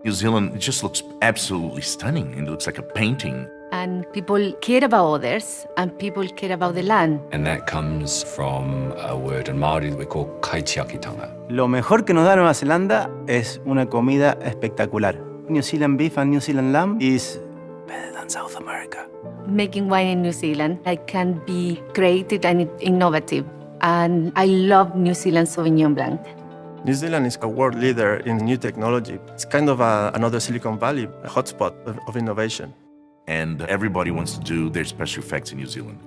New Zealand, it just looks absolutely stunning. It looks like a painting. And people care about others, and people care about the land. And that comes from a word in Māori that we call kaitiakitanga. Lo mejor que nos da Nueva Zelanda es una comida espectacular. New Zealand beef and New Zealand lamb is better than South America. Making wine in New Zealand, I can be creative and innovative. And I love New Zealand Sauvignon Blanc. New Zealand is a world leader in new technology. It's kind of another Silicon Valley, a hotspot of innovation. And everybody wants to do their special effects in New Zealand.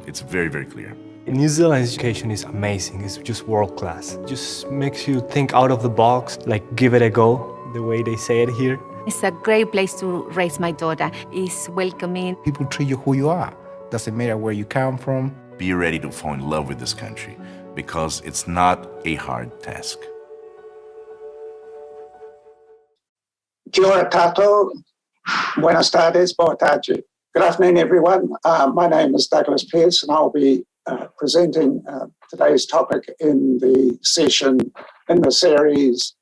It's very, very clear. In New Zealand, education is amazing. It's just world class. It just makes you think out of the box, like give it a go, the way they say it here. It's a great place to raise my daughter. It's welcoming. People treat you who you are. Doesn't matter where you come from. Be ready to fall in love with this country because it's not a hard task. Kia ora tātou. Buenas tardes, boa tarde. Good afternoon, everyone. My name is Douglas Pearce, and I'll be presenting today's topic in the session in the series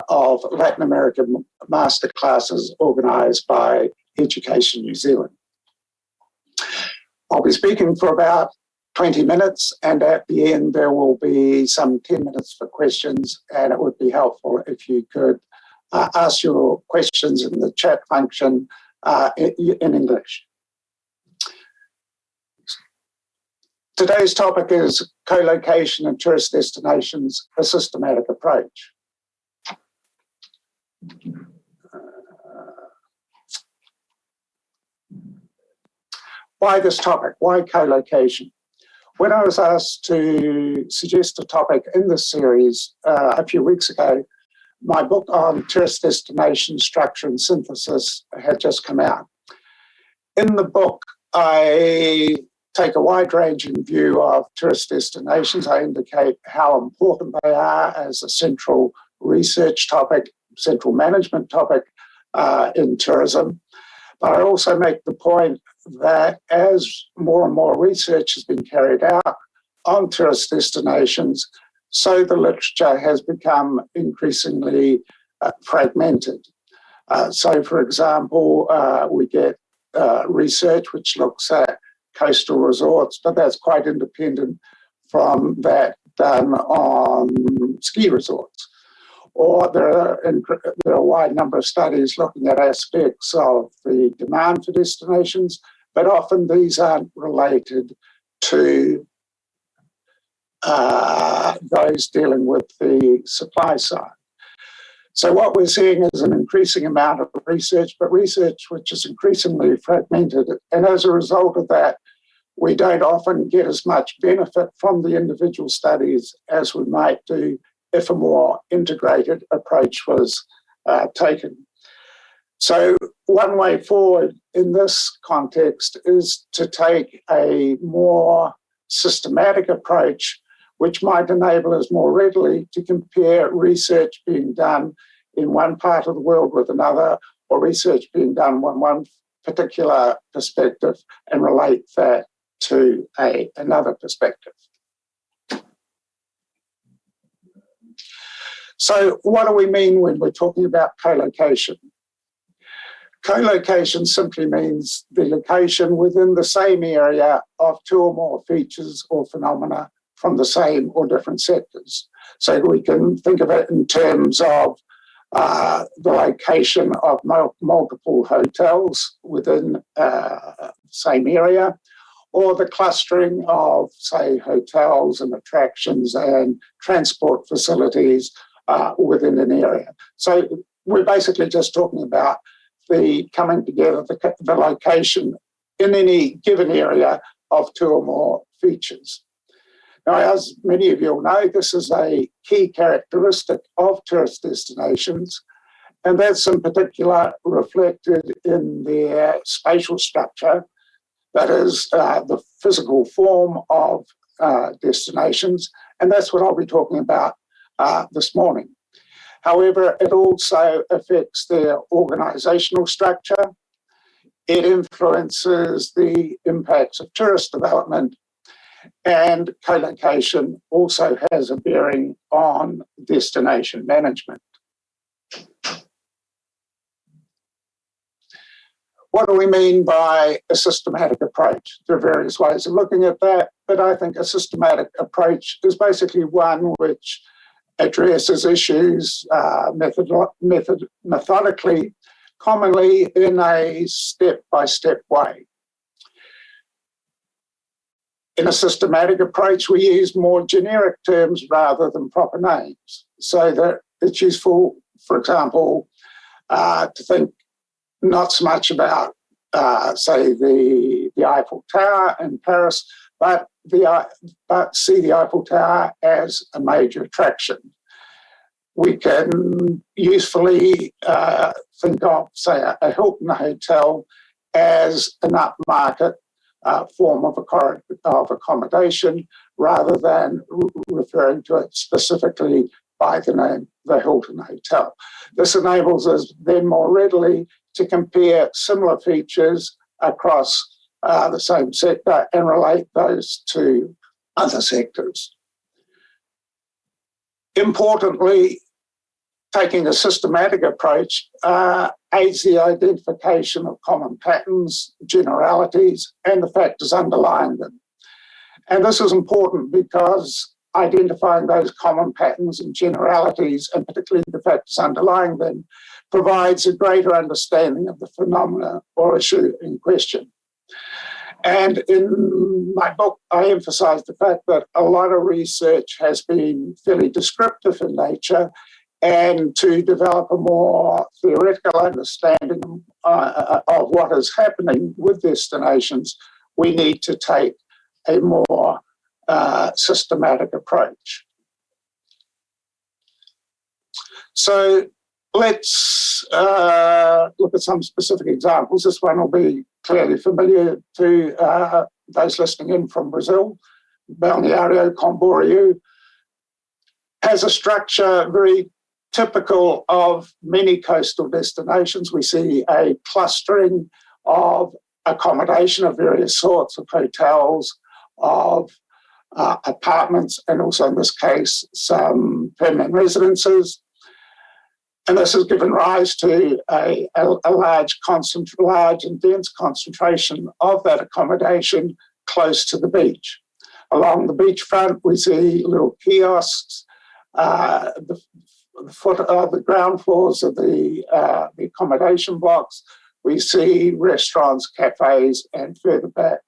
of Latin American masterclasses organised by Education New Zealand. I'll be speaking for about 20 minutes, and at the end there will be some 10 minutes for questions, and it would be helpful if you could ask your questions in the chat function in English. Today's topic is co-location and tourist destinations, a systematic approach. Why this topic? Why co-location? When I was asked to suggest a topic in this series a few weeks ago, my book on tourist destination structure and synthesis had just come out. In the book, I take a wide-ranging view of tourist destinations. I indicate how important they are as a central research topic, central management topic in tourism. But I also make the point that as more and more research has been carried out on tourist destinations, so the literature has become increasingly fragmented. So, for example, we get research which looks at coastal resorts, but that's quite independent from that done on ski resorts. Or there are a wide number of studies looking at aspects of the demand for destinations, but often these aren't related to those dealing with the supply side. So what we're seeing is an increasing amount of research, but research which is increasingly fragmented. And as a result of that, we don't often get as much benefit from the individual studies as we might do if a more integrated approach was taken. So one way forward in this context is to take a more systematic approach which might enable us more readily to compare research being done in one part of the world with another, or research being done on one particular perspective and relate that to another perspective. So what do we mean when we're talking about co-location? Co-location simply means the location within the same area of two or more features or phenomena from the same or different sectors. So we can think of it in terms of the location of multiple hotels within the same area, or the clustering of, say, hotels and attractions and transport facilities within an area. So we're basically just talking about the coming together, the location in any given area of two or more features. Now, as many of you will know, this is a key characteristic of tourist destinations, and that's in particular reflected in their spatial structure, that is the physical form of destinations, and that's what I'll be talking about this morning. However, it also affects their organisational structure. It influences the impacts of tourist development, and co-location also has a bearing on destination management. What do we mean by a systematic approach? There are various ways of looking at that, but I think a systematic approach is basically one which addresses issues methodically, commonly in a step-by-step way. In a systematic approach, we use more generic terms rather than proper names, so that it's useful, for example, to think not so much about, say, the Eiffel Tower in Paris, but see the Eiffel Tower as a major attraction. We can usefully think of, say, a Hilton hotel as an upmarket form of accommodation, rather than referring to it specifically by the name the Hilton Hotel. This enables us then more readily to compare similar features across the same sector and relate those to other sectors. Importantly, taking a systematic approach aids the identification of common patterns, generalities, and the factors underlying them. And this is important because identifying those common patterns and generalities, and particularly the factors underlying them, provides a greater understanding of the phenomena or issue in question. And in my book, I emphasize the fact that a lot of research has been fairly descriptive in nature, and to develop a more theoretical understanding of what is happening with destinations, we need to take a more systematic approach. So let's look at some specific examples. This one will be clearly familiar to those listening in from Brazil. Balneário Camboriú has a structure very typical of many coastal destinations. We see a clustering of accommodation of various sorts, of hotels, of apartments, and also in this case, some permanent residences. And this has given rise to a large and dense concentration of that accommodation close to the beach. Along the beachfront, we see little kiosks, the ground floors of the accommodation blocks. We see restaurants, cafes, and further back,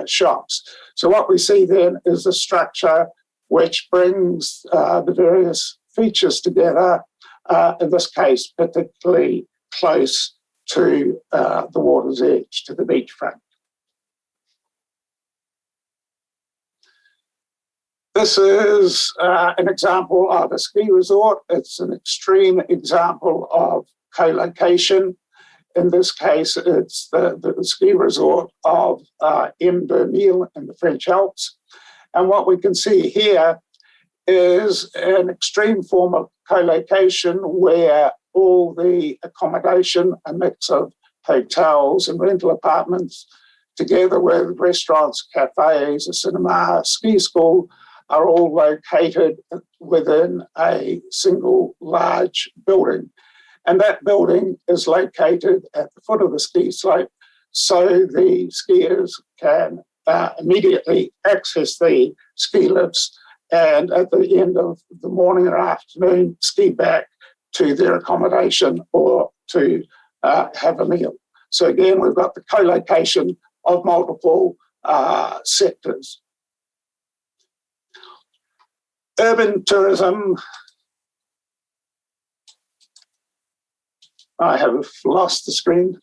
shops. So what we see then is a structure which brings the various features together, in this case, particularly close to the water's edge, to the beachfront. This is an example of a ski resort. It's an extreme example of co-location. In this case, it's the ski resort of Emeritus in the French Alps. And what we can see here is an extreme form of co-location where all the accommodation, a mix of hotels and rental apartments, together with restaurants, cafes, a cinema, a ski school, are all located within a single large building. And that building is located at the foot of the ski slope, so the skiers can immediately access the ski lifts, and at the end of the morning or afternoon, ski back to their accommodation or to have a meal. So again, we've got the co-location of multiple sectors. Urban tourism, I have lost the screen.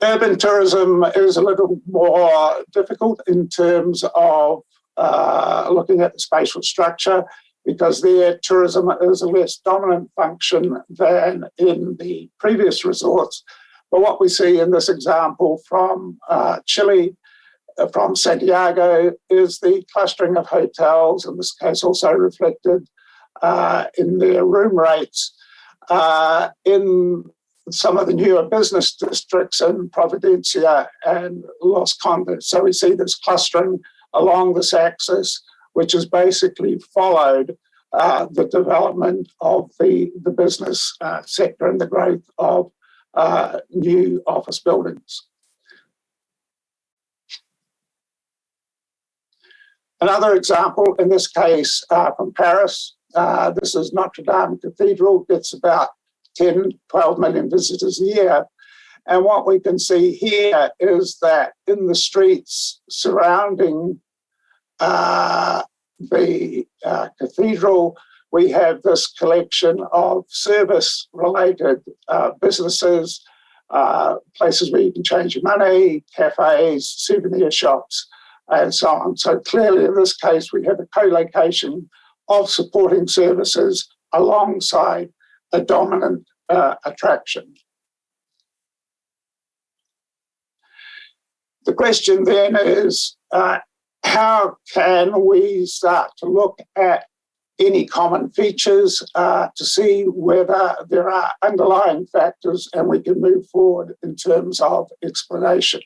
Urban tourism is a little more difficult in terms of looking at the spatial structure, because there tourism is a less dominant function than in the previous resorts. But what we see in this example from Chile, from Santiago, is the clustering of hotels, in this case also reflected in their room rates, in some of the newer business districts in Providencia and Los Condes. So we see this clustering along this axis, which is basically followed the development of the business sector and the growth of new office buildings. Another example, in this case from Paris, this is Notre Dame Cathedral. Gets about 10, 12 million visitors a year. And what we can see here is that in the streets surrounding the cathedral, we have this collection of service-related businesses, places where you can change your money, cafes, souvenir shops, and so on. So clearly, in this case, we have a co-location of supporting services alongside a dominant attraction. The question then is, how can we start to look at any common features to see whether there are underlying factors and we can move forward in terms of explanation?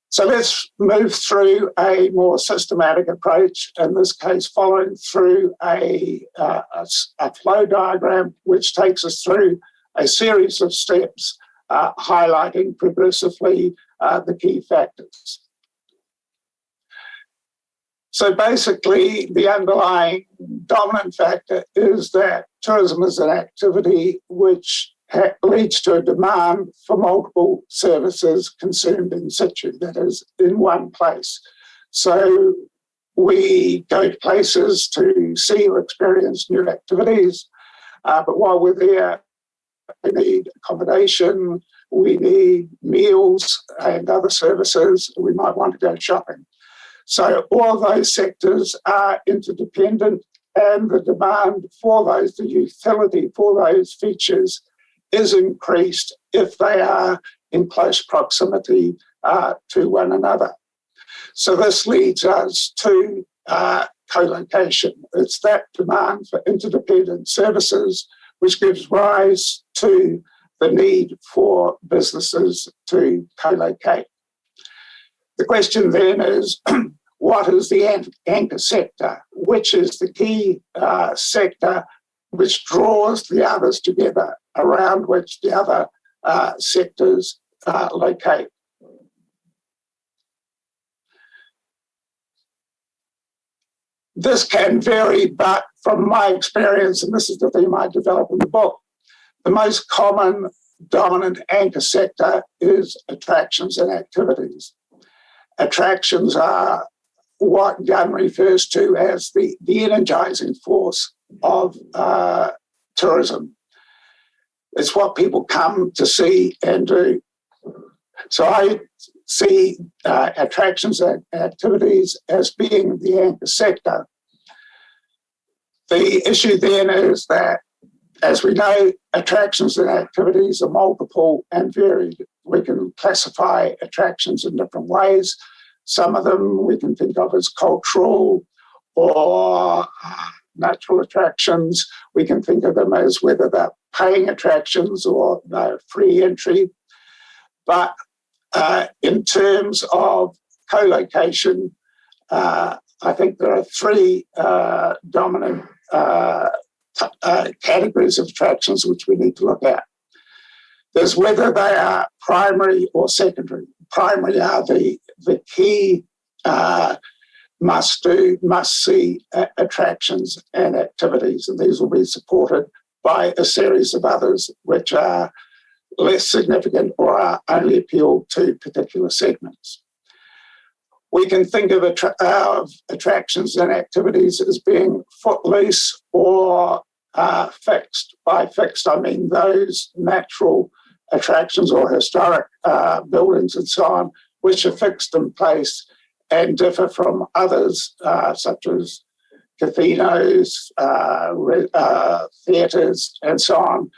So let's move through a more systematic approach, in this case following through a flow diagram which takes us through a series of steps highlighting progressively the key factors. So basically, the underlying dominant factor is that tourism is an activity which leads to a demand for multiple services consumed in situ, that is, in one place. So we go to places to see or experience new activities, but while we're there, we need accommodation, we need meals and other services, we might want to go shopping. So all those sectors are interdependent, and the demand for those, the utility for those features is increased if they are in close proximity to one another. So this leads us to co-location. It's that demand for interdependent services which gives rise to the need for businesses to co-locate. The question then is, what is the anchor sector? Which is the key sector which draws the others together, around which the other sectors locate? This can vary, but from my experience, and this is the theme I develop in the book, the most common dominant anchor sector is attractions and activities. Attractions are what Gunn refers to as the energizing force of tourism. It's what people come to see and do. So I see attractions and activities as being the anchor sector. The issue then is that, as we know, attractions and activities are multiple and varied. We can classify attractions in different ways. Some of them we can think of as cultural or natural attractions. We can think of them as whether they're paying attractions or free entry. But in terms of co-location, I think there are three dominant categories of attractions which we need to look at. There's whether they are primary or secondary. Primary are the key must-do, must-see attractions and activities, and these will be supported by a series of others which are less significant or are only appeal to particular segments. We can think of attractions and activities as being footloose or fixed. By fixed, I mean those natural attractions or historic buildings and so on, which are fixed in place and differ from others, such as casinos, theatres, and so on,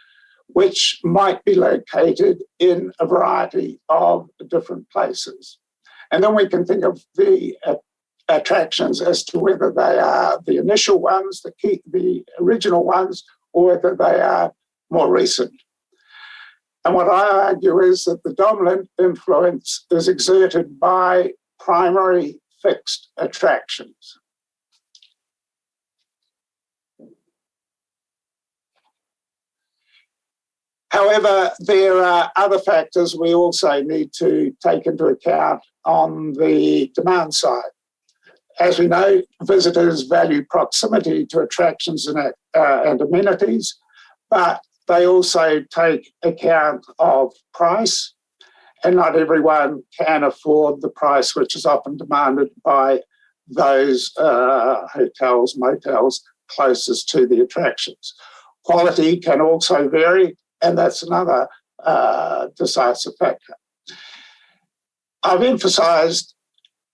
which might be located in a variety of different places. And then we can think of the attractions as to whether they are the initial ones, the original ones, or whether they are more recent. And what I argue is that the dominant influence is exerted by primary fixed attractions. However, there are other factors we also need to take into account on the demand side. As we know, visitors value proximity to attractions and amenities, but they also take account of price, and not everyone can afford the price which is often demanded by those hotels, motels closest to the attractions. Quality can also vary, and that's another decisive factor. I've emphasised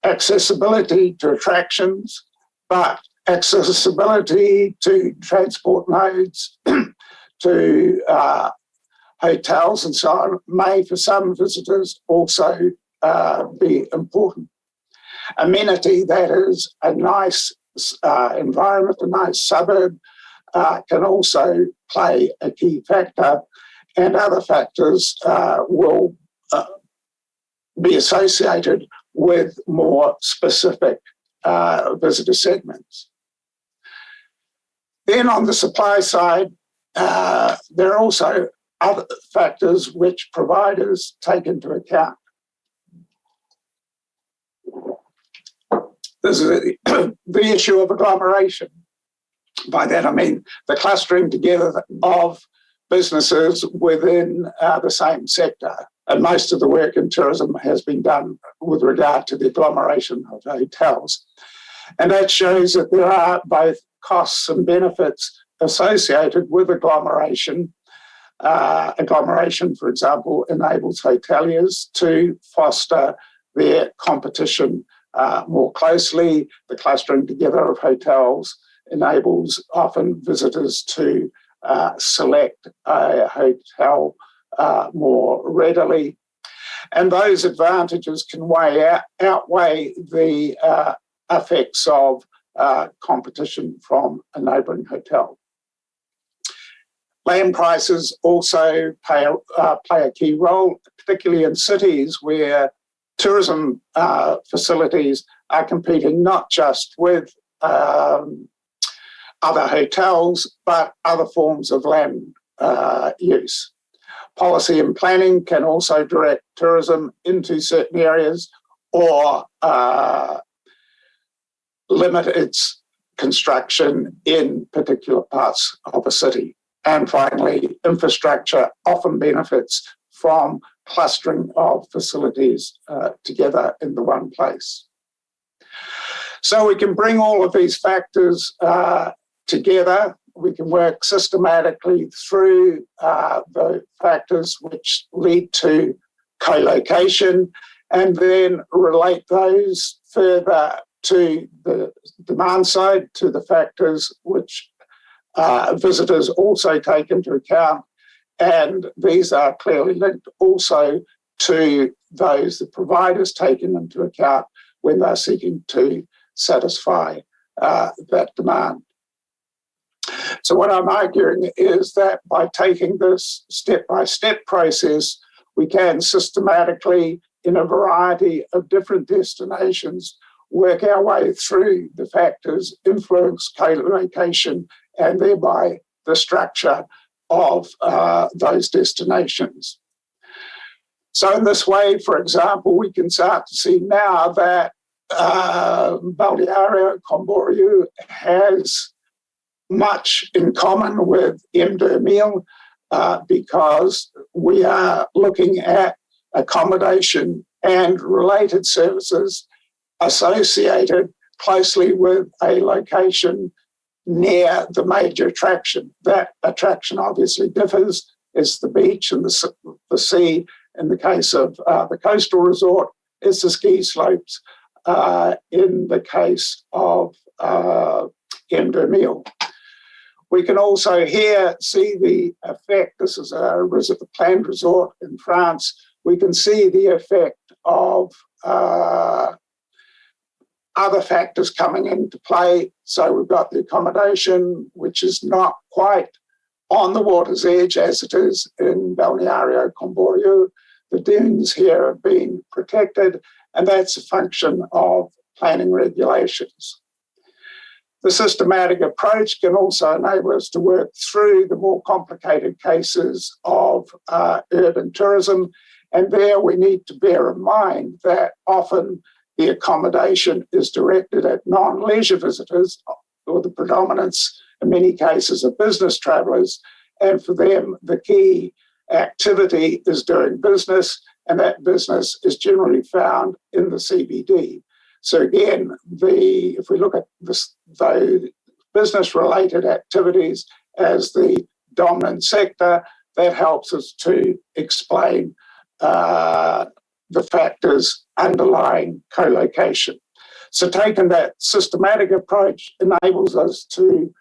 accessibility to attractions, but accessibility to transport modes, to hotels and so on, may for some visitors also be important. Amenity, that is a nice environment, a nice suburb, can also play a key factor, and other factors will be associated with more specific visitor segments. Then on the supply side, there are also other factors which providers take into account. This is the issue of agglomeration. By that I mean the clustering together of businesses within the same sector. And most of the work in tourism has been done with regard to the agglomeration of hotels. And that shows that there are both costs and benefits associated with agglomeration. Agglomeration, for example, enables hoteliers to foster their competition more closely. The clustering together of hotels enables often visitors to select a hotel more readily. And those advantages can outweigh the effects of competition from a neighbouring hotel. Land prices also play a key role, particularly in cities where tourism facilities are competing not just with other hotels, but other forms of land use. Policy and planning can also direct tourism into certain areas or limit its construction in particular parts of a city. And finally, infrastructure often benefits from clustering of facilities together in the one place. So we can bring all of these factors together. We can work systematically through the factors which lead to co-location and then relate those further to the demand side, to the factors which visitors also take into account. And these are clearly linked also to those the providers taken into account when they're seeking to satisfy that demand. So what I'm arguing is that by taking this step-by-step process, we can systematically, in a variety of different destinations, work our way through the factors, influence co-location, and thereby the structure of those destinations. So in this way, for example, we can start to see now that Balneario Camboriú has much in common with Emeritus because we are looking at accommodation and related services associated closely with a location near the major attraction. That attraction obviously differs. It's the beach and the sea. In the case of the coastal resort, it's the ski slopes. In the case of Emeritus. We can also here see the effect. This is a planned resort in France. We can see the effect of other factors coming into play. So we've got the accommodation, which is not quite on the water's edge as it is in Balneario Camboriú. The dunes here have been protected, and that's a function of planning regulations. The systematic approach can also enable us to work through the more complicated cases of urban tourism. And there we need to bear in mind that often the accommodation is directed at non-leisure visitors, or the predominance in many cases of business travellers. And for them, the key activity is doing business, and that business is generally found in the CBD. So again, if we look at those business-related activities as the dominant sector, that helps us to explain the factors underlying co-location. So taking that systematic approach enables us to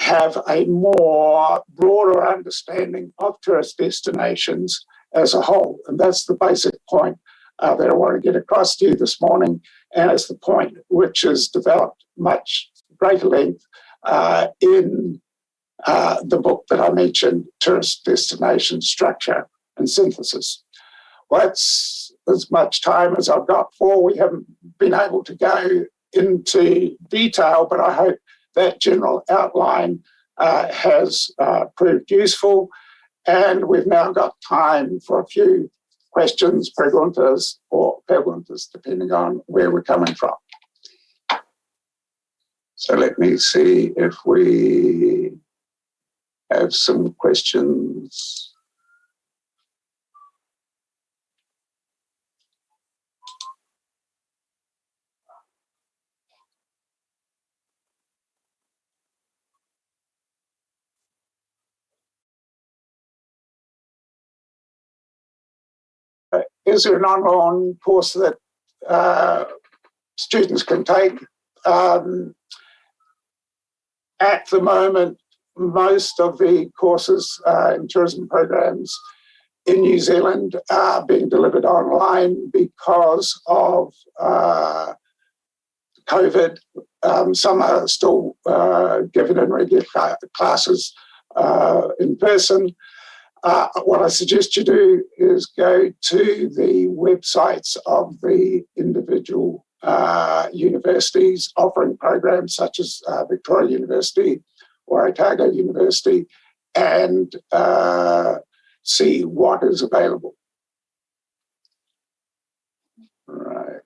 have a more broader understanding of tourist destinations as a whole. And that's the basic point that I want to get across to you this morning. And it's the point which is developed much greater length in the book that I mentioned, Tourist Destination Structure and Synthesis. Well, that's as much time as I've got for. We haven't been able to go into detail, but I hope that general outline has proved useful. And we've now got time for a few questions, preguntas, or preguntas, depending on where we're coming from. So let me see if we have some questions. Is there an online course that students can take? At the moment, most of the courses in tourism programs in New Zealand are being delivered online because of COVID. Some are still given in regular classes in person. What I suggest you do is go to the websites of the individual universities offering programs such as Victoria University or Otago University and see what is available. Right.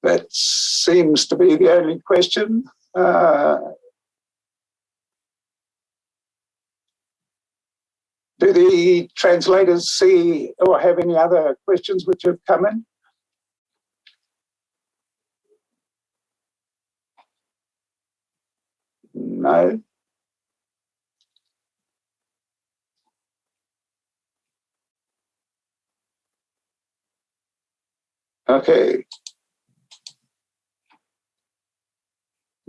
That seems to be the only question. Do the translators see or have any other questions which have come in? No. Okay.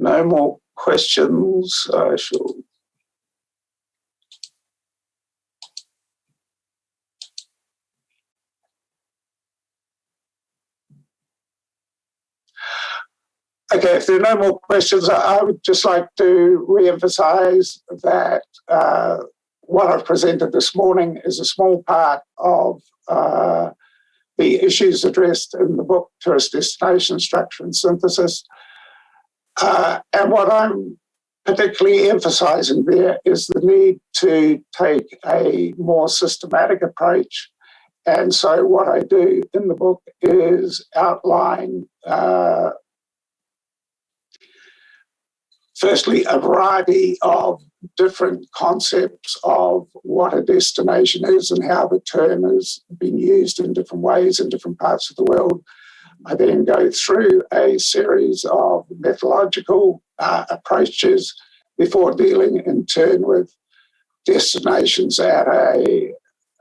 No more questions. I shall. Okay, if there are no more questions, I would just like to re-emphasize that what I've presented this morning is a small part of the issues addressed in the book, Tourist Destination Structure and Synthesis. And what I'm particularly emphasizing there is the need to take a more systematic approach. And so what I do in the book is outline firstly, a variety of different concepts of what a destination is and how the term has been used in different ways in different parts of the world. I then go through a series of methodological approaches before dealing in turn with destinations at a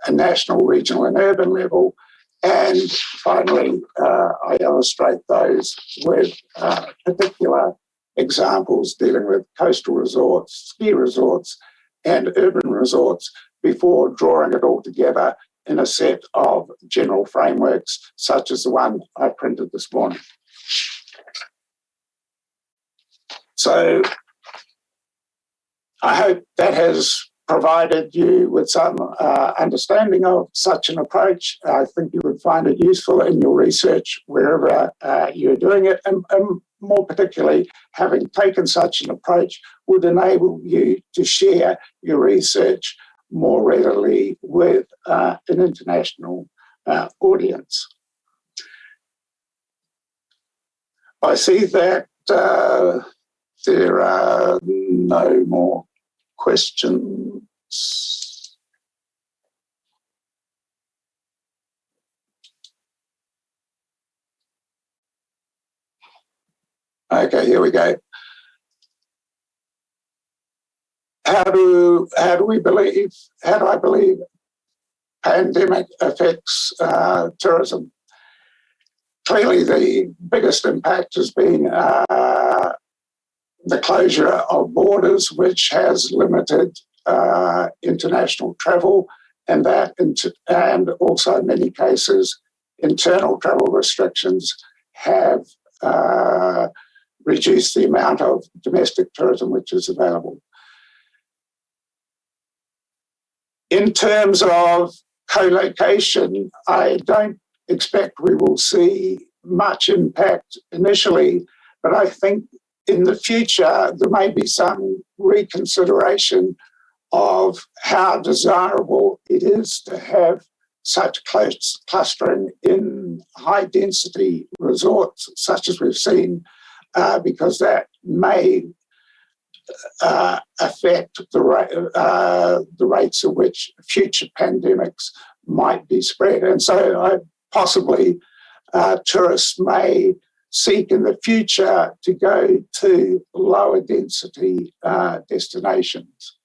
national, regional and urban level. And finally, I illustrate those with particular examples dealing with coastal resorts, ski resorts, and urban resorts before drawing it all together in a set of general frameworks, such as the one I printed this morning. So I hope that has provided you with some understanding of such an approach. I think you would find it useful in your research wherever you're doing it, and more particularly, having taken such an approach would enable you to share your research more readily with an international audience. I see that there are no more questions. Okay, here we go. How do I believe pandemic affects tourism? Clearly, the biggest impact has been the closure of borders, which has limited international travel, and also in many cases, internal travel restrictions have reduced the amount of domestic tourism which is available. In terms of co-location, I don't expect we will see much impact initially, but I think in the future there may be some reconsideration of how desirable it is to have such close clustering in high-density resorts, such as we've seen, because that may affect the rates at which future pandemics might be spread. And so possibly tourists may seek in the future to go to lower density destinations.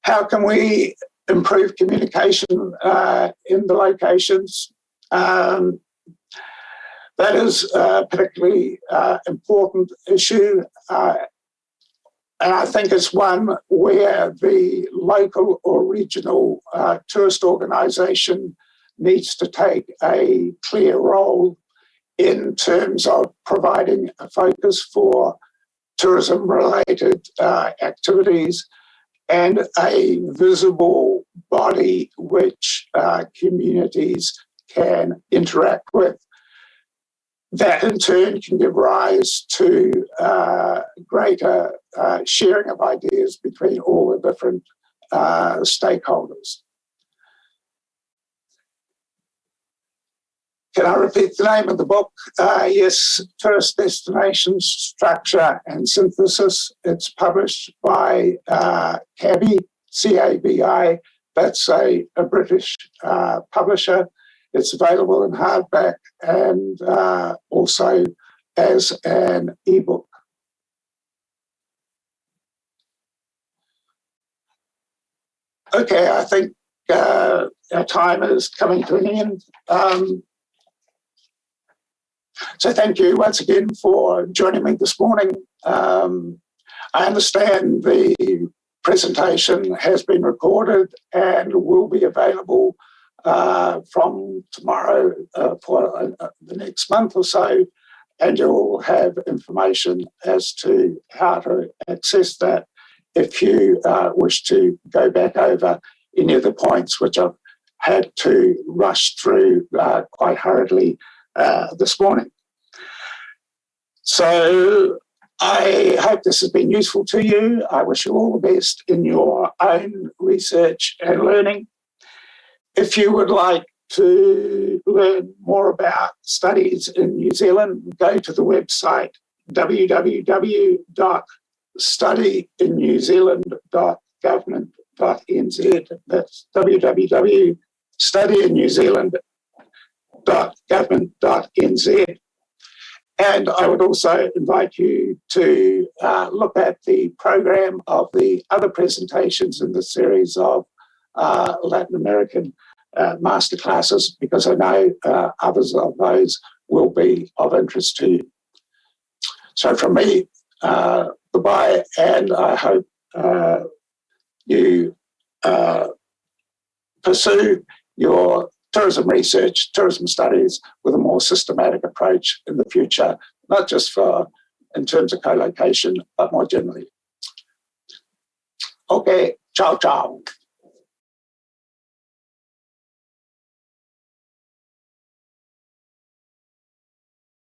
How can we improve communication in the locations? That is a particularly important issue, and I think it's one where the local or regional tourist organisation needs to take a clear role in terms of providing a focus for tourism-related activities and a visible body which communities can interact with. That in turn can give rise to greater sharing of ideas between all the different stakeholders. Can I repeat the name of the book? Yes, Tourist Destinations, Structure and Synthesis. It's published by CABI, C-A-B-I. That's a British publisher. It's available in hardback and also as an ebook. Okay, I think our time is coming to an end. So thank you once again for joining me this morning. I understand the presentation has been recorded and will be available from tomorrow for the next month or so, and you'll have information as to how to access that if you wish to go back over any of the points which I've had to rush through quite hurriedly this morning. So I hope this has been useful to you. I wish you all the best in your own research and learning. If you would like to learn more about studies in New Zealand, go to the website www.studyinnewzealand.government.nz. That's www.studyinnewzealand.government.nz. And I would also invite you to look at the program of the other presentations in the series of Latin American masterclasses, because I know others of those will be of interest to you. So from me, goodbye, and I hope you pursue your tourism research, tourism studies with a more more systematic approach in the future, not just for in terms of co-location, but more generally. Okay, ciao, ciao.